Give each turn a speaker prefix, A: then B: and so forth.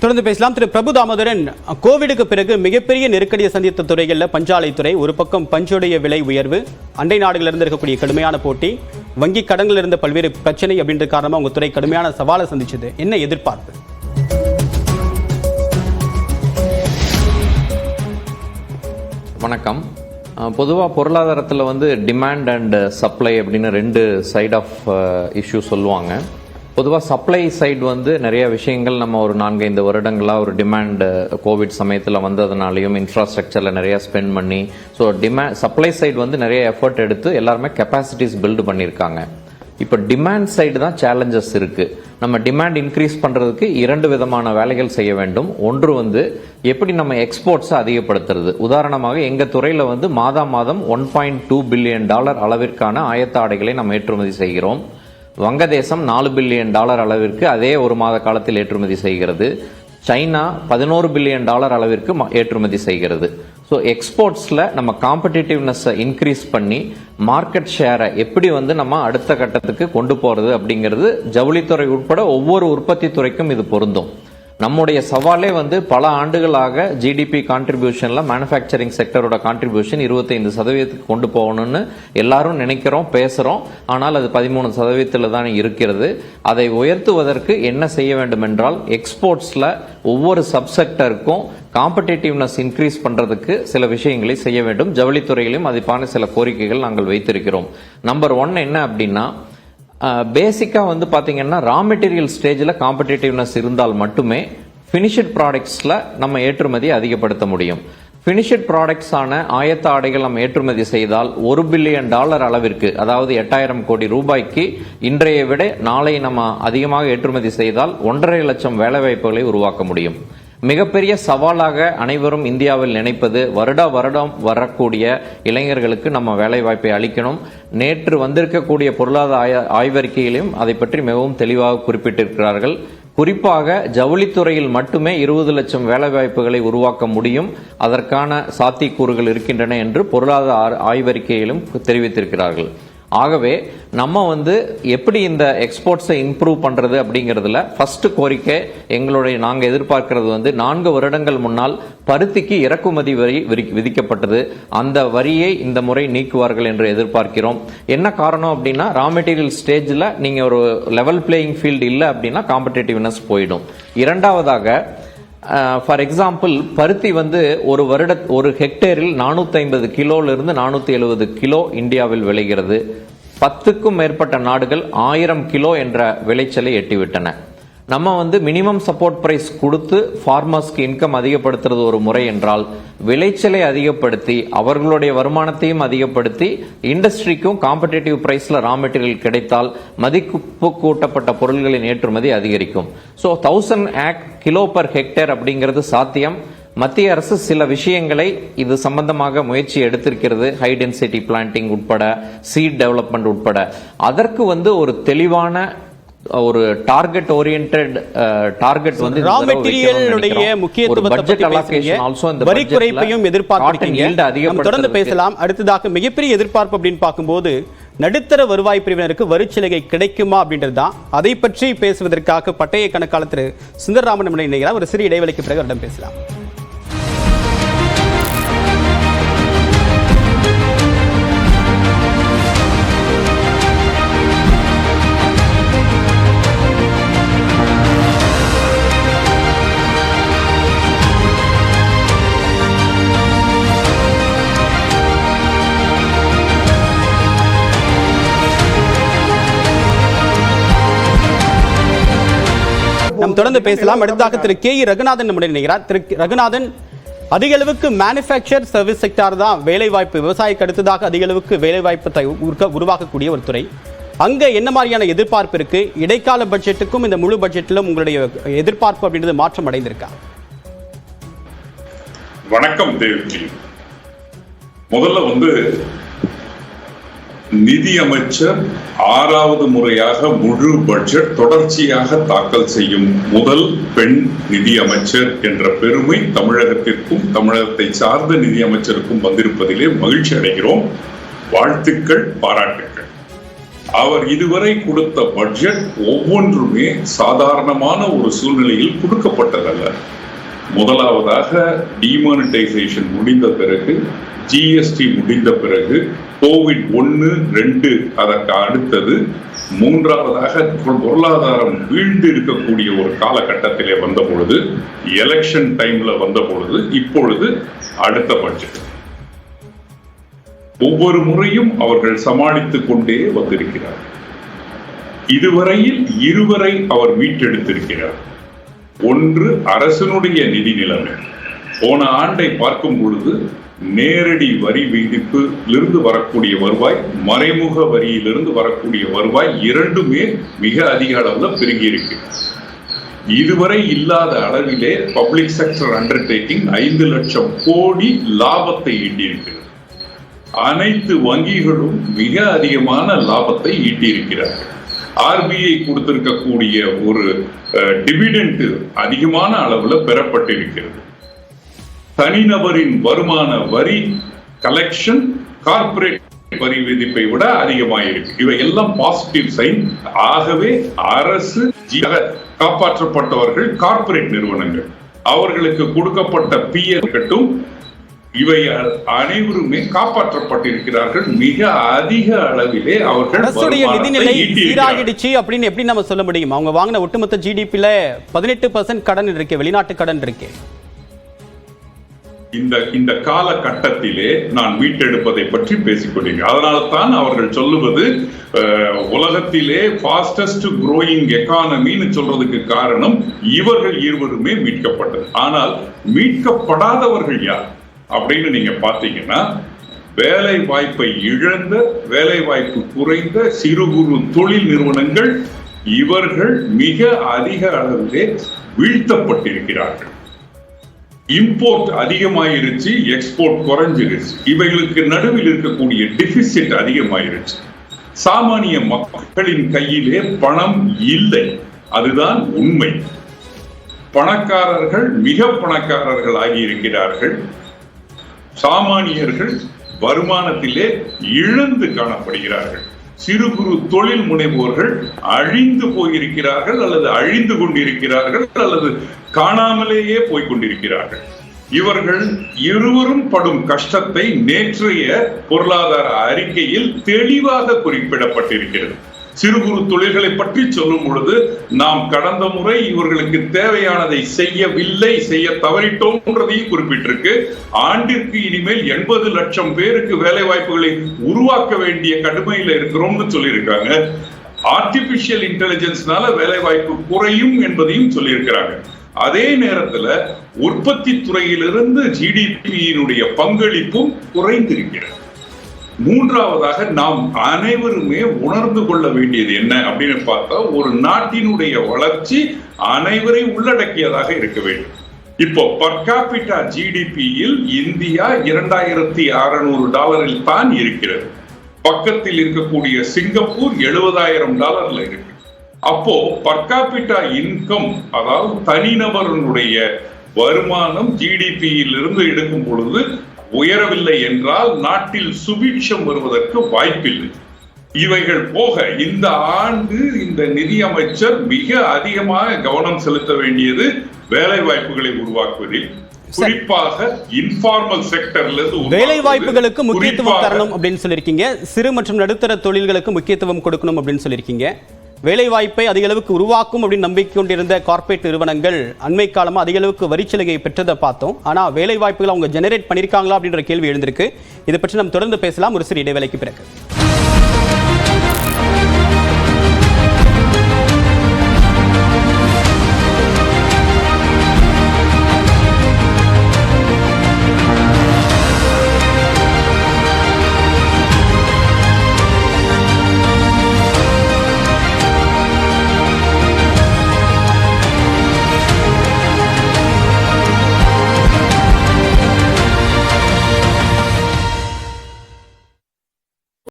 A: தொடர்ந்து பேசலாம். திரு பிரபு தாமோதரன், கோவிடுக்கு பிறகு மிகப்பெரிய நெருக்கடியை சந்தித்த துறைகளில் பஞ்சாலைத்துறை ஒரு பக்கம், பஞ்சுடைய விலை உயர்வு, அண்டை நாடுகளிலிருந்து இருக்கக்கூடிய கடுமையான போட்டி, வங்கி கடன்கள் இருந்த பல்வேறு பிரச்சனை அப்படின்ற காரணமாக உங்க துறை கடுமையான சவாலை சந்திச்சது. என்ன எதிர்பார்ப்பு?
B: வணக்கம். பொதுவாக பொருளாதாரத்தில் டிமாண்ட் அண்ட் சப்ளை அப்படின்னு ரெண்டு சைட் ஆஃப் இஷ்யூ சொல்லுவாங்க. பொதுவாக சப்ளை சைடு நிறைய விஷயங்கள் நம்ம ஒரு 4-5 வருடங்களாக ஒரு டிமாண்ட் கோவிட் சமயத்தில் வந்ததுனாலையும் இன்ஃப்ராஸ்ட்ரக்சரில் நிறைய ஸ்பெண்ட் பண்ணி சப்ளை சைடு நிறைய எஃபர்ட் எடுத்து எல்லாருமே கெப்பாசிட்டிஸ் பில்டு பண்ணியிருக்காங்க. இப்போ டிமாண்ட் சைடு தான் சேலஞ்சஸ் இருக்குது. நம்ம டிமாண்ட் இன்க்ரீஸ் பண்ணுறதுக்கு 2 விதமான வேலைகள் செய்ய வேண்டும். ஒன்று எப்படி நம்ம எக்ஸ்போர்ட்ஸை அதிகப்படுத்துறது. உதாரணமாக எங்கள் துறையில் மாதம் $1.2 பில்லியன் அளவிற்கான ஆயத்த ஆடைகளை நம்ம ஏற்றுமதி செய்கிறோம். வங்கதேசம் $4 பில்லியன் அளவிற்கு அதே ஒரு மாத காலத்தில் ஏற்றுமதி செய்கிறது. சைனா $11 பில்லியன் அளவிற்கு ஏற்றுமதி செய்கிறது. ஸோ எக்ஸ்போர்ட்ஸில் நம்ம காம்படிட்டிவ்னஸை இன்க்ரீஸ் பண்ணி மார்க்கெட் ஷேரை எப்படி நம்ம அடுத்த கட்டத்துக்கு கொண்டு போகிறது அப்படிங்கிறது ஜவுளித்துறை உட்பட ஒவ்வொரு உற்பத்தி துறைக்கும் இது பொருந்தும். நம்முடைய சவாலே பல ஆண்டுகளாக ஜிடிபி கான்ட்ரிபியூஷன்ல மேனுஃபேக்சரிங் செக்டரோட கான்ட்ரிபியூஷன் 25% கொண்டு போகணும்னு எல்லாரும் நினைக்கிறோம், பேசுறோம். ஆனால் அது 13% தான் இருக்கிறது. அதை உயர்த்துவதற்கு என்ன செய்ய வேண்டும் என்றால், எக்ஸ்போர்ட்ஸ்ல ஒவ்வொரு சப்செக்டருக்கும் காம்படிட்டிவ்னஸ் இன்க்ரீஸ் பண்றதுக்கு சில விஷயங்களை செய்ய வேண்டும். ஜவுளித்துறையிலும் அதுக்கான சில கோரிக்கைகள் நாங்கள் வைத்திருக்கிறோம். நம்பர் 1 என்ன அப்படின்னா, பேசிக்கா பாத்தீங்கன்னா ரா மெட்டீரியல் ஸ்டேஜில் காம்படிட்டிவ்னஸ் இருந்தால் மட்டுமே ஃபினிஷ்ட் ப்ராடக்ட்ஸ்ல நம்ம ஏற்றுமதி அதிகப்படுத்த முடியும். ஃபினிஷ்ட் ப்ராடக்ட்ஸ் ஆன ஆயத்த ஆடைகள் நம்ம ஏற்றுமதி செய்தால் $1 பில்லியன் அளவிற்கு, அதாவது 8000 கோடி ரூபாய்க்கு இன்றைய விட நாளை நம்ம அதிகமாக ஏற்றுமதி செய்தால் 1.5 லட்சம் வேலைவாய்ப்புகளை உருவாக்க முடியும். மிகப்பெரிய சவாலாக அனைவரும் இந்தியாவில் நினைப்பது வருடம் வரக்கூடிய இளைஞர்களுக்கு நம்ம வேலை வாய்ப்பை அளிக்கணும். நேற்று வந்திருக்கக்கூடிய பொருளாதார ஆய்வறிக்கையிலும் அதை பற்றி மிகவும் தெளிவாக குறிப்பிட்டிருக்கிறார்கள். குறிப்பாக ஜவுளித்துறையில் மட்டுமே 20 லட்சம் வேலை வாய்ப்புகளை உருவாக்க முடியும். அதற்கான சாத்தியக்கூறுகள் இருக்கின்றன என்று பொருளாதார ஆய்வறிக்கையிலும் தெரிவித்திருக்கிறார்கள். ஆகவே நம்ம எப்படி இந்த எக்ஸ்போர்ட்ஸை இம்ப்ரூவ் பண்றது அப்படிங்கிறதுல ஃபர்ஸ்ட் கோரிக்கை நாங்க எதிர்பார்க்கிறது 4 வருடங்கள் முன்னால் பருத்திக்கு இறக்குமதி வரி விதிக்கப்பட்டது. அந்த வரியை இந்த முறை நீக்குவார்கள் என்று எதிர்பார்க்கிறோம். என்ன காரணம் அப்படின்னா, ரா மெட்டீரியல் ஸ்டேஜில் நீங்க ஒரு லெவல் பிளேயிங் ஃபீல்டு இல்லை அப்படின்னா காம்படிட்டிவ்னஸ் போயிடும். இரண்டாவதாக, ஃபார் எக்ஸாம்பிள் பருத்தி ஒரு ஹெக்டேரில் 450 கிலோலிருந்து 470 கிலோ இந்தியாவில் விளைகிறது. 10க்கும் மேற்பட்ட நாடுகள் 1000 கிலோ என்ற விளைச்சலை எட்டிவிட்டன. நம்ம மினிமம் சப்போர்ட் பிரைஸ் கொடுத்து ஃபார்மர்ஸ்க்கு இன்கம் அதிகப்படுத்துறது ஒரு முறை என்றால், விளைச்சலை அதிகப்படுத்தி அவர்களுடைய வருமானத்தையும் அதிகப்படுத்தி இண்டஸ்ட்ரிக்கும் காம்படிட்டிவ் பிரைஸ்ல ரா மெட்டீரியல் கிடைத்தால் மதிப்பு கூட்டப்பட்ட பொருள்களின் ஏற்றுமதி அதிகரிக்கும். ஸோ 1000 கிலோ பர் ஹெக்டேர் அப்படிங்கிறது சாத்தியம். மத்திய அரசு சில விஷயங்களை இது சம்பந்தமாக முயற்சி எடுத்திருக்கிறது. ஹை டென்சிட்டி பிளான்டிங் உட்பட, சீட் டெவலப்மெண்ட் உட்பட. அதற்கு ஒரு தெளிவான ஒரு டார்கெட் ஓரியன்டட் டார்கெட்
A: ரா மெட்டீரியலுடைய முக்கியத்துவத்தை பத்தி பேசுறீங்க, வரி குறைப்பையும் எதிர்பார்க்கிறீங்க. தொடர்ந்து பேசலாம். அடுத்ததாக மிகப்பெரிய எதிர்பார்ப்பு அப்படின்னு பார்க்கும்போது, நடுத்தர வருவாய் பிரிவினருக்கு வரிச்சலுகை கிடைக்குமா அப்படின்றது தான். அதை பற்றி பேசுவதற்காக பட்டய கணக்காளர் திரு சுந்தரராமன் இணைகிறார். ஒரு சிறிய இடைவெளிக்கு பிறகு அவரிடம் பேசலாம். நாம் தொடர்ந்து பேசலாம். அடுத்ததாக திரு கே ரகுநாதன் நம்முடைய இணைகிறார். திரு ரகுநாதன், அதிக அளவுக்கு மேனுஃபேக்சர் சர்வீஸ் செக்டார் தான் வேலைவாய்ப்பு, விவசாயிக்கு அடுத்ததாக அதிக அளவுக்கு வேலைவாய்ப்பு உருவாக்கக்கூடிய ஒரு துறை. அங்க என்ன மாதிரியான எதிர்பார்ப்பு இருக்கு? இடைக்கால பட்ஜெட்டுக்கும் இந்த முழு பட்ஜெட்டிலும் உங்களுடைய எதிர்பார்ப்பு அப்படின்றது மாற்றம் அடைந்திருக்கா?
C: வணக்கம் தேவ்ஜி. முதல்ல நிதி அமைச்சர் 6வது முறையாக முழு பட்ஜெட் தொடர்ச்சியாக தாக்கல் செய்யும் முதல் பெண் நிதி அமைச்சர் என்ற பெருமை தமிழகத்திற்கும் தமிழகத்தை சார்ந்த நிதி அமைச்சருக்கும் வந்திருப்பதிலே மகிழ்ச்சி அடைகிறோம். வாழ்த்துக்கள், பாராட்டுக்கள். அவர் இதுவரை கொடுத்த பட்ஜெட் ஒவ்வொன்றுமே சாதாரணமான ஒரு சூழ்நிலையில் கொடுக்கப்பட்டதல்ல. முதலாவதாக டிமானிட்டைசேஷன் முடிந்த பிறகு, ஜிஎஸ்டி முடிந்த பிறகு, கோவிட் 1, 2 அதற்கு அடுத்தது, மூன்றாவதாக பொருளாதாரம் வீழ்ந்து இருக்கக்கூடிய ஒரு காலகட்டத்திலே வந்த பொழுது, எலெக்ஷன் டைம்ல வந்த பொழுது, இப்பொழுது அடுத்த பட்ஜெட். ஒவ்வொரு முறையும் அவர்கள் சமாளித்துக் கொண்டே வந்திருக்கிறார். இதுவரையில் இருவரை அவர் மீட்டெடுத்திருக்கிறார். ஒன்று அரசனுடைய நிதி நிலைமை. போன ஆண்டை பார்க்கும் பொழுது நேரடி வரி விதிப்பிலிருந்து வரக்கூடிய வருவாய், மறைமுக வரியிலிருந்து வரக்கூடிய வருவாய் இரண்டுமே மிக அதிக அளவில் பெருகி இருக்கு. இதுவரை இல்லாத அளவிலே பப்ளிக் செக்டர் அண்டர்டேக்கிங் 5 லட்சம் கோடி லாபத்தை ஈட்டியிருக்கிறது. அனைத்து வங்கிகளும் மிக அதிகமான லாபத்தை ஈட்டியிருக்கிறார்கள். ஆர்பிஐ கொடுத்திருக்கக்கூடிய ஒரு டிவிடெண்ட் அதிகமான அளவுல பெறப்பட்டிருக்கிறது. தனிநபரின் வருமான வரி கலெக்ஷன் கார்ப்பரேட் வரி விதிப்பை விட அதிகமாயிருக்கு. இவை எல்லாம் பாசிட்டிவ் சைன். ஆகவே அரசு காப்பாற்றப்பட்டவர்கள் கார்ப்பரேட் நிறுவனங்கள், அவர்களுக்கு கொடுக்கப்பட்ட பிஎஃப் கட்டும் இவை அனைவருமே காப்பாற்றப்பட்டிருக்கிறார்கள். மிக அதிக அளவிலே அவர்கள்
A: நிதிநிலை சீராகிடுச்சு அப்படின்னு எப்படி நம்ம சொல்ல முடியும்? அவங்க வாங்கின ஒட்டுமொத்த ஜிடிபில 18% கடன் இருக்கு, வெளிநாட்டு கடன் இருக்கு.
C: இந்த காலகட்டத்திலே நான் மீட்டெடுப்பதை பற்றி பேசிக்கொண்டிருக்கிறேன். அதனால தான் அவர்கள் சொல்லுவது உலகத்திலே ஃபாஸ்டஸ்ட் growing எக்கானமின்னு சொல்றதுக்கு காரணம் இவர்கள் இருவருமே மீட்கப்பட்டது. ஆனால் மீட்கப்படாதவர்கள் யார் அப்படின்னு நீங்க பாத்தீங்கன்னா, வேலை வாய்ப்பை இழந்த, வேலை வாய்ப்பு குறைந்த சிறு குறு தொழில் நிறுவனங்கள், இவர்கள் மிக அதிக அளவிலே வீழ்த்தப்பட்டிருக்கிறார்கள். இம்போர்ட் அதிகமாயிருச்சு, எக்ஸ்போர்ட் குறைஞ்சிருச்சு. இவைகளுக்கு நடுவில் இருக்கக்கூடிய டெபிசிட் அதிகமாயிருச்சு. சாமானிய மக்களின் கையிலே பணம் இல்லை, அதுதான் உண்மை. பணக்காரர்கள் மிக பணக்காரர்கள் ஆகியிருக்கிறார்கள். சாமானியர்கள் வருமானத்திலே இழந்து காணப்படுகிறார்கள். சிறு குறு தொழில் முனைவோர்கள் அழிந்து போயிருக்கிறார்கள், அல்லது அழிந்து கொண்டிருக்கிறார்கள், அல்லது காணாமலேயே போய்கொண்டிருக்கிறார்கள். இவர்கள் இருவரும் படும் கஷ்டத்தை நேற்றைய பொருளாதார அறிக்கையில் தெளிவாக குறிப்பிடப்பட்டிருக்கிறது. சிறு குறு தொழில்களை பற்றி சொல்லும் பொழுது, நாம் கடந்த முறை இவர்களுக்கு தேவையானதை செய்யவில்லை, செய்ய தவறிட்டோம்ன்றதையும் குறிப்பிட்டிருக்கு. ஆண்டிற்கு இனிமேல் 80 லட்சம் பேருக்கு வேலை வாய்ப்புகளை உருவாக்க வேண்டிய கடுமையில இருக்கிறோம்னு சொல்லியிருக்காங்க. ஆர்டிபிஷியல் இன்டெலிஜென்ஸ்னால வேலை வாய்ப்பு குறையும் என்பதையும் சொல்லியிருக்கிறாங்க. அதே நேரத்துல உற்பத்தி துறையிலிருந்து ஜிடிபியினுடைய பங்களிப்பும் குறைந்திருக்கிறது. மூன்றாவதாக நாம் அனைவருமே உணர்ந்து கொள்ள வேண்டியது என்ன அப்படின்னு பார்த்தா, ஒரு நாட்டினுடைய வளர்ச்சி அனைவரை உள்ளடக்கியதாக இருக்க வேண்டும். இப்போ பர் கேபிட்டா ஜிடிபியில் இந்தியா $2600 தான் இருக்கிறது. பக்கத்தில் இருக்கக்கூடிய சிங்கப்பூர் $70,000 இருக்கு. அப்போ பர் கேபிட்டா இன்கம், அதாவது தனிநபருடைய வருமானம் ஜிடிபியில் இருந்து எடுக்கும் பொழுது உயரவில்லை என்றால் நாட்டில் சுபிட்சம் வருவதற்கு வாய்ப்பில்லை. இவைகள் போக இந்த ஆண்டு இந்த நிதியமைச்சர் மிக அதிகமாக கவனம் செலுத்த வேண்டியது வேலை வாய்ப்புகளை உருவாக்குவதில், குறிப்பாக இன்ஃபார்மல் செக்டர்ல இருந்து
A: வேலை வாய்ப்புகளுக்கு முக்கியத்துவம் தரணும் அப்படின்னு சொல்லியிருக்கீங்க. சிறு மற்றும் நடுத்தர தொழில்களுக்கு முக்கியத்துவம் கொடுக்கணும் அப்படின்னு சொல்லியிருக்கீங்க. வேலை வாய்ப்பை அதிக அளவுக்கு உருவாக்கும் அப்படின்னு நம்பிக்கை கொண்டிருந்த கார்ப்பரேட் நிறுவனங்கள் அண்மை காலமாக அதிக அளவுக்கு வரிச்சலுகை பெற்றதை பார்த்தோம். ஆனால் வேலை வாய்ப்புகளை அவங்க ஜெனரேட் பண்ணியிருக்காங்களா அப்படின்ற கேள்வி எழுந்திருக்கு. இதை பற்றி நம்ம தொடர்ந்து பேசலாம் ஒரு சிறு இடைவேளைக்கு பிறகு.